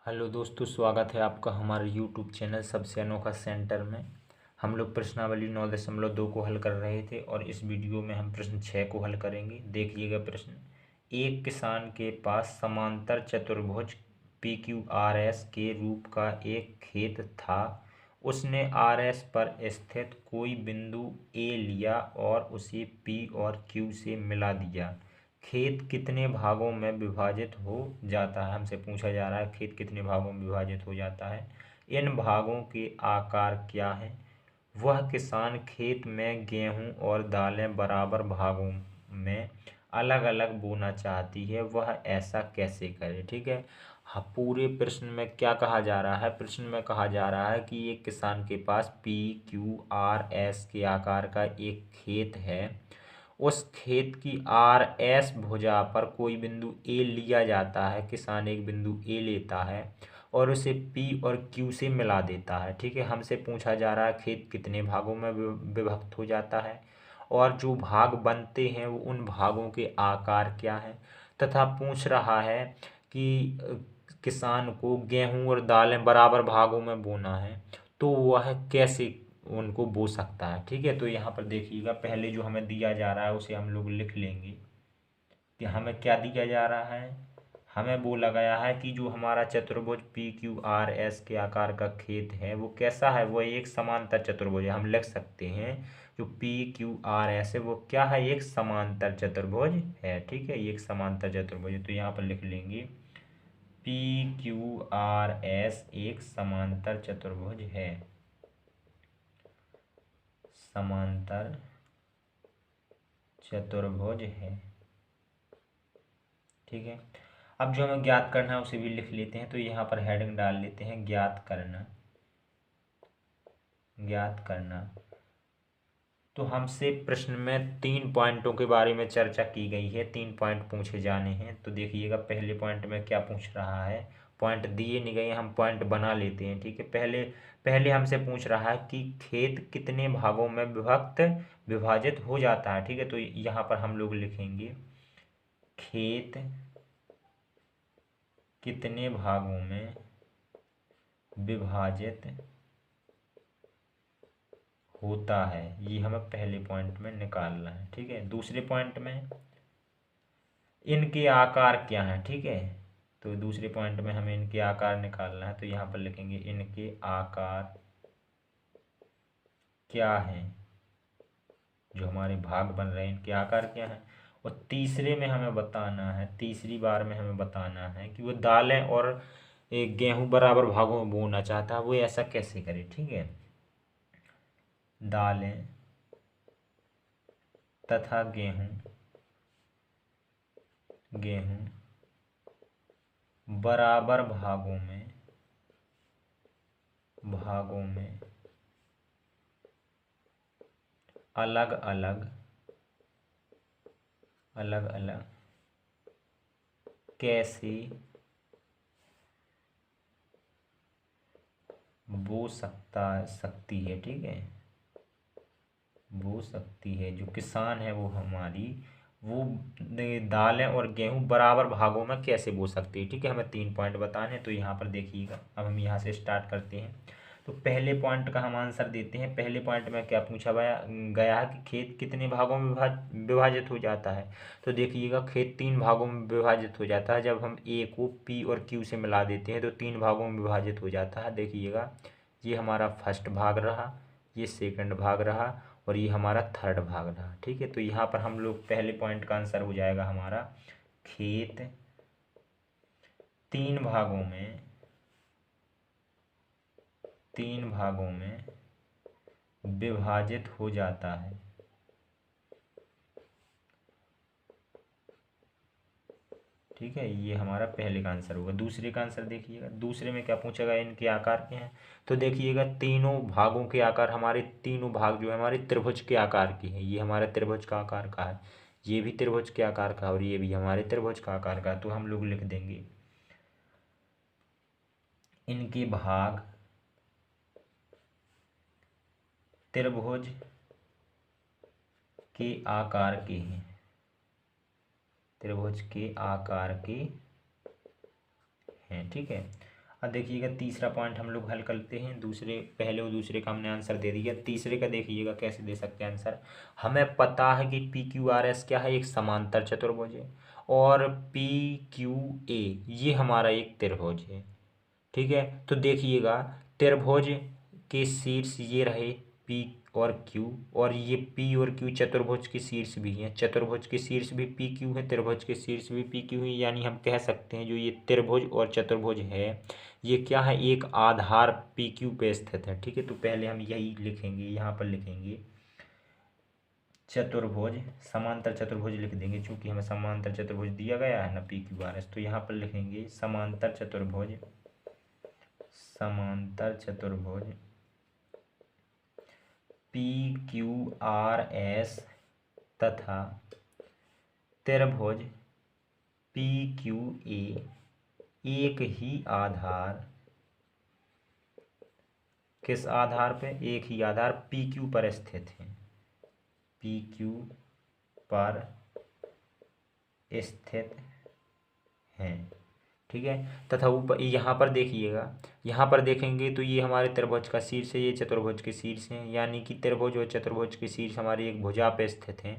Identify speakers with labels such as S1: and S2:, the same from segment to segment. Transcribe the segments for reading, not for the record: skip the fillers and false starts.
S1: Hello दोस्तों, स्वागत है आपका हमारे यूट्यूब चैनल सबसे अनोखा सेंटर में। हम लोग प्रश्नावली 9.2 को हल कर रहे थे और इस वीडियो में हम प्रश्न 6 को हल करेंगे। देखिएगा प्रश्न। एक किसान के पास समांतर चतुर्भुज PQRS के रूप का एक खेत था। उसने RS पर स्थित कोई बिंदु A लिया और उसे P और Q से मिला दिया। खेत कितने भागों में विभाजित हो जाता है? हमसे पूछा जा रहा है खेत कितने भागों में विभाजित हो जाता है। इन भागों के आकार क्या हैं? वह किसान खेत में गेहूं और दालें बराबर भागों में अलग अलग बोना चाहती है, वह ऐसा कैसे करे? ठीक है। हाँ, पूरे प्रश्न में क्या कहा जा रहा है? प्रश्न में कहा जा रहा है कि एक किसान के पास PQRS के आकार का एक खेत है। उस खेत की RS भुजा पर कोई बिंदु A लिया जाता है। किसान एक बिंदु A लेता है और उसे P और Q से मिला देता है। ठीक है। हमसे पूछा जा रहा है खेत कितने भागों में विभक्त हो जाता है और जो भाग बनते हैं वो उन भागों के आकार क्या हैं, तथा पूछ रहा है कि किसान को गेहूं और दालें बराबर भागों में बोना है, तो वह कैसे उनको बो सकता है। ठीक है। तो यहाँ पर देखिएगा, पहले जो हमें दिया जा रहा है उसे हम लोग लिख लेंगे कि हमें क्या दिया जा रहा है। हमें बोला गया है कि जो हमारा चतुर्भुज PQRS के आकार का खेत है वो कैसा है, वो एक समांतर चतुर्भुज है। हम लिख सकते हैं जो PQRS है वो क्या है, एक समांतर चतुर्भुज है। ठीक है, ये एक समांतर चतुर्भुज है। तो यहाँ पर लिख लेंगे PQRS एक समांतर चतुर्भुज है। समांतर चतुर्भुज है। ठीक है। अब जो हमें ज्ञात करना है उसे भी लिख लेते हैं। तो यहाँ पर हेडिंग डाल लेते हैं ज्ञात करना। ज्ञात करना। तो हमसे प्रश्न में 3 पॉइंटों के बारे में चर्चा की गई है। 3 पॉइंट पूछे जाने हैं। तो देखिएगा पहले पॉइंट में क्या पूछ रहा है। पॉइंट दिए नहीं गए, हम पॉइंट बना लेते हैं। ठीक है। पहले पहले हमसे पूछ रहा है कि खेत कितने भागों में विभाजित हो जाता है। ठीक है। तो यहाँ पर हम लोग लिखेंगे खेत कितने भागों में विभाजित होता है, ये हमें पहले पॉइंट में निकालना है। ठीक है। दूसरे पॉइंट में इनके आकार क्या हैं। ठीक है। तो दूसरे पॉइंट में हमें इनके आकार निकालना है। तो यहाँ पर लिखेंगे इनके आकार क्या हैं, जो हमारे भाग बन रहे हैं इनके आकार क्या हैं। और तीसरे में हमें बताना है, तीसरी बार में हमें बताना है कि वो दालें और एक गेहूं बराबर भागों में बोना चाहता है, वो ऐसा कैसे करे। ठीक है। दालें तथा गेहूं गेहूं बराबर भागों में अलग अलग कैसे बो सकती है। ठीक है। बो सकती है। जो किसान है वो हमारी, वो दालें और गेहूं बराबर भागों में कैसे बो सकती है। ठीक है। हमें 3 पॉइंट बताने हैं। तो यहाँ पर देखिएगा, अब हम यहाँ से स्टार्ट करते हैं। तो पहले पॉइंट का हम आंसर देते हैं। पहले पॉइंट में क्या पूछा गया है कि खेत कितने भागों में विभाजित हो जाता है। तो देखिएगा खेत 3 भागों में विभाजित हो जाता है। जब हम A को P और Q से मिला देते हैं तो 3 भागों में विभाजित हो जाता है। देखिएगा ये हमारा फर्स्ट भाग रहा, ये सेकंड भाग रहा और ये हमारा थर्ड भाग रहा। ठीक है। तो यहाँ पर हम लोग पहले पॉइंट का आंसर हो जाएगा हमारा खेत 3 भागों में विभाजित हो जाता है। ठीक है। ये हमारा पहले का आंसर होगा। दूसरे का आंसर देखिएगा, दूसरे में क्या पूछा गया, इनके आकार के हैं। तो देखिएगा तीनों भागों के आकार, हमारे तीनों भाग जो है हमारे त्रिभुज के आकार के हैं। ये हमारे त्रिभुज का आकार का है, ये भी त्रिभुज के आकार का और ये भी हमारे त्रिभुज का आकार का। तो हम लोग लिख देंगे इनके भाग त्रिभुज के आकार के हैं। त्रिभुज के आकार के हैं। ठीक है। अब देखिएगा तीसरा पॉइंट हम लोग हल करते हैं। पहले और दूसरे का हमने आंसर दे दिया, तीसरे का देखिएगा कैसे दे सकते हैं आंसर। हमें पता है कि पी क्यू आर एस क्या है, एक समांतर चतुर्भुज है, और पी क्यू ए ये हमारा एक त्रिभुज है। ठीक है, तो देखिएगा त्रिभुज के शीर्ष ये रहे पी और क्यू, और ये पी और क्यू चतुर्भुज के शीर्ष भी हैं, चतुर्भुज के शीर्ष भी पी क्यू है, त्रिभुज के शीर्ष भी पी क्यू है। यानी हम कह सकते हैं जो ये त्रिभुज और चतुर्भुज है ये क्या है, एक आधार पी क्यू पे स्थित है। ठीक है, तो पहले हम यही लिखेंगे, यहाँ पर लिखेंगे चतुर्भुज, समांतर चतुर्भुज लिख देंगे, चूंकि हमें समांतर चतुर्भुज दिया गया है ना पी क्यू आर एस, तो यहाँ पर लिखेंगे समांतर चतुर्भुज, समांतर चतुर्भुज पी क्यू आर एस तथा त्रिभुज पी क्यू ए एक ही आधार, किस आधार पे, एक ही आधार पी क्यू पर स्थित है, पी क्यू पर स्थित हैं। ठीक है, तथा ऊपर यहाँ पर देखिएगा, यहाँ पर देखेंगे तो ये हमारे त्रिभुज का शीर्ष है, ये चतुर्भुज के शीर्ष हैं, यानी कि त्रिभुज और चतुर्भुज के शीर्ष हमारी एक भुजा पे स्थित हैं,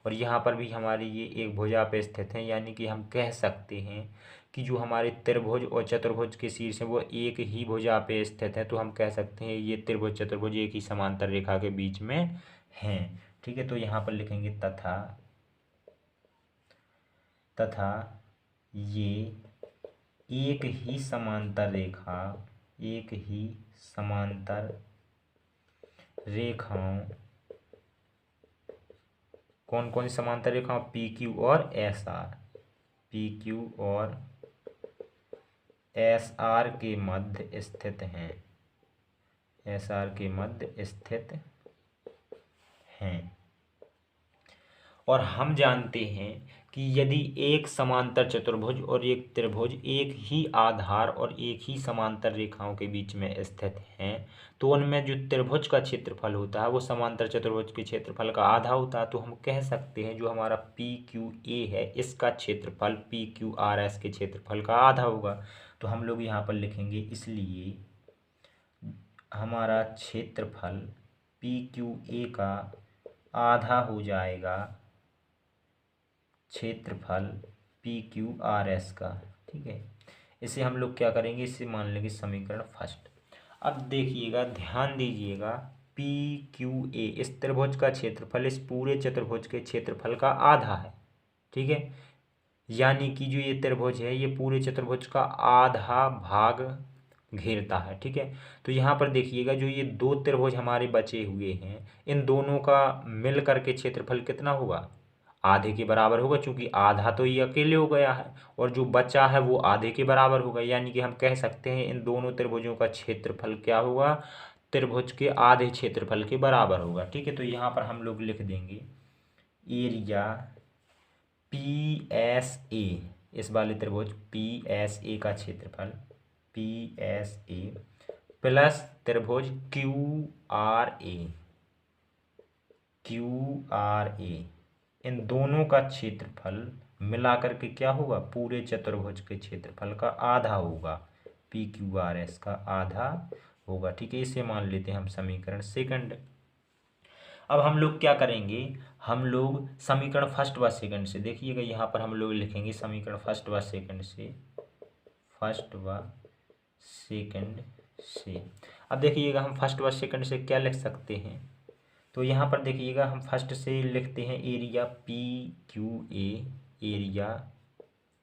S1: और यहाँ पर भी हमारी ये एक भुजा पे स्थित हैं। यानी कि हम कह सकते हैं कि जो हमारे त्रिभुज और चतुर्भुज के शीर्ष हैं वो एक ही भुजा पे स्थित है, तो हम कह सकते हैं ये त्रिभुज चतुर्भुज एक ही समांतर रेखा के बीच में हैं। ठीक है, तो यहाँ पर लिखेंगे तथा ये एक ही समांतर रेखा, एक ही समांतर रेखाओं, कौन कौन सी समांतर रेखाओं, पी क्यू और एस आर, पी क्यू और एस आर के मध्य स्थित हैं, एस आर के मध्य स्थित हैं। और हम जानते हैं कि यदि एक समांतर चतुर्भुज और एक त्रिभुज एक ही आधार और एक ही समांतर रेखाओं के बीच में स्थित हैं, तो उनमें जो त्रिभुज का क्षेत्रफल होता है वो समांतर चतुर्भुज के क्षेत्रफल का आधा होता है। तो हम कह सकते हैं जो हमारा पी क्यू ए है इसका क्षेत्रफल पी क्यू आर एस के क्षेत्रफल का आधा होगा। तो हम लोग यहाँ पर लिखेंगे, इसलिए हमारा क्षेत्रफल पी क्यू ए का आधा हो जाएगा क्षेत्रफल पी क्यू आर एस का। ठीक है, इसे हम लोग क्या करेंगे, इसे मान लेंगे समीकरण फर्स्ट। अब देखिएगा, ध्यान दीजिएगा, पी क्यू ए इस त्रिभुज का क्षेत्रफल इस पूरे चतुर्भुज के क्षेत्रफल का आधा है। ठीक है, यानी कि जो ये त्रिभुज है ये पूरे चतुर्भुज का आधा भाग घेरता है। ठीक है, तो यहाँ पर देखिएगा जो ये दो त्रिभुज हमारे बचे हुए हैं इन दोनों का मिल करके क्षेत्रफल कितना होगा, आधे के बराबर होगा, क्योंकि आधा तो ये अकेले हो गया है और जो बचा है वो आधे के बराबर होगा। यानी कि हम कह सकते हैं इन दोनों त्रिभुजों का क्षेत्रफल क्या होगा, त्रिभुज के आधे क्षेत्रफल के बराबर होगा। ठीक है, तो यहाँ पर हम लोग लिख देंगे एरिया पी एस ए, इस वाले त्रिभुज पी एस ए का क्षेत्रफल पी एस ए प्लस त्रिभुज Q R A, Q R ए, इन दोनों का क्षेत्रफल मिलाकर के क्या होगा, पूरे चतुर्भुज के क्षेत्रफल का आधा होगा, पी क्यू आर एस का आधा होगा। ठीक है, इसे मान लेते हैं हम समीकरण सेकंड। अब हम लोग क्या करेंगे, हम लोग समीकरण फर्स्ट व सेकंड से, देखिएगा यहाँ पर हम लोग लिखेंगे समीकरण फर्स्ट व सेकंड से, फर्स्ट व सेकंड से। अब देखिएगा हम फर्स्ट व सेकंड से क्या लिख सकते हैं, तो यहाँ पर देखिएगा हम फर्स्ट से लिखते हैं area P Q A, area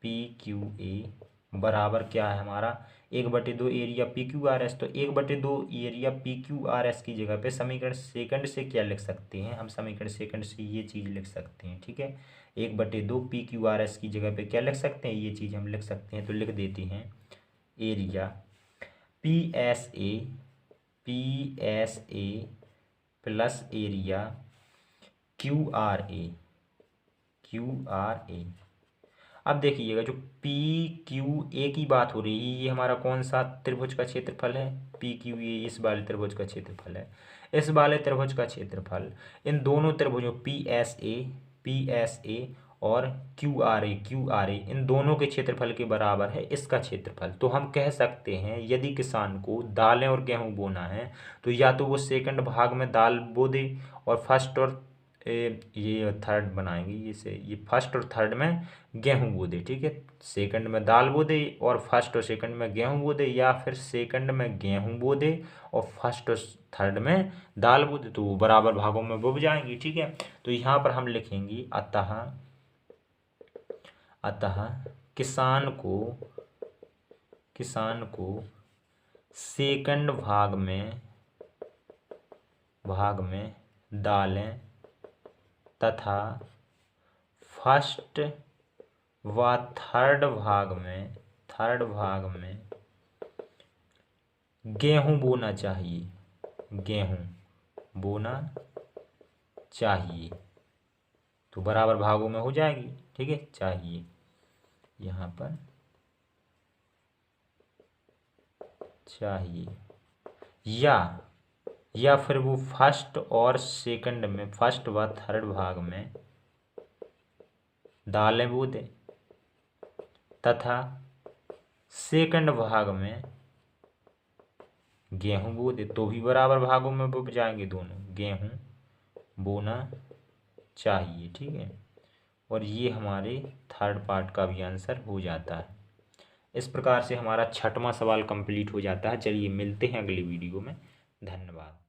S1: P Q A बराबर क्या है हमारा 1/2 area P Q R S. तो 1/2 area P Q R S की जगह पे समीकरण सेकंड से क्या लिख सकते हैं, हम समीकरण सेकंड से ये चीज़ लिख सकते हैं। ठीक है, 1/2 पी क्यू आर एस की जगह पे क्या लिख सकते हैं, ये चीज़ हम लिख सकते हैं। तो लिख देते हैं area P S A plus area Q R A, Q R A. अब देखिएगा जो पी क्यू ए की बात हो रही है ये हमारा कौन सा त्रिभुज का क्षेत्रफल है, पी क्यू ए इस वाले त्रिभुज का क्षेत्रफल है। इस वाले त्रिभुज का क्षेत्रफल इन दोनों त्रिभुजों पी एस ए और क्यू आर ए इन दोनों के क्षेत्रफल के बराबर है इसका क्षेत्रफल। तो हम कह सकते हैं यदि किसान को दालें और गेहूं बोना है तो या तो वो सेकंड भाग में दाल बो दे और फर्स्ट और ये थर्ड बनाएंगे, ये फर्स्ट और थर्ड में गेहूं बो दे, ठीक है। सेकंड में दाल बो दे और फर्स्ट और सेकंड में गेहूं बो दे, या फिर सेकंड में गेहूं बो दे और फर्स्ट और थर्ड में दाल बो दे, तो वो बराबर भागों में बो जाएंगी, ठीक है। तो यहाँ पर हम लिखेंगे अतः किसान को सेकंड भाग में दालें तथा फर्स्ट व थर्ड भाग में गेहूं बोना चाहिए। तो बराबर भागों में हो जाएगी, ठीक है। चाहिए यहाँ पर चाहिए, या फिर वो फर्स्ट और सेकंड में फर्स्ट व थर्ड भाग में दालें बो दे तथा सेकंड भाग में गेहूं बो दे, तो भी बराबर भागों में बो जाएंगे दोनों। गेहूं बोना चाहिए, ठीक है। और ये हमारे थर्ड पार्ट का भी आंसर हो जाता है। इस प्रकार से हमारा 6वां सवाल कंप्लीट हो जाता है। चलिए मिलते हैं अगली वीडियो में। धन्यवाद।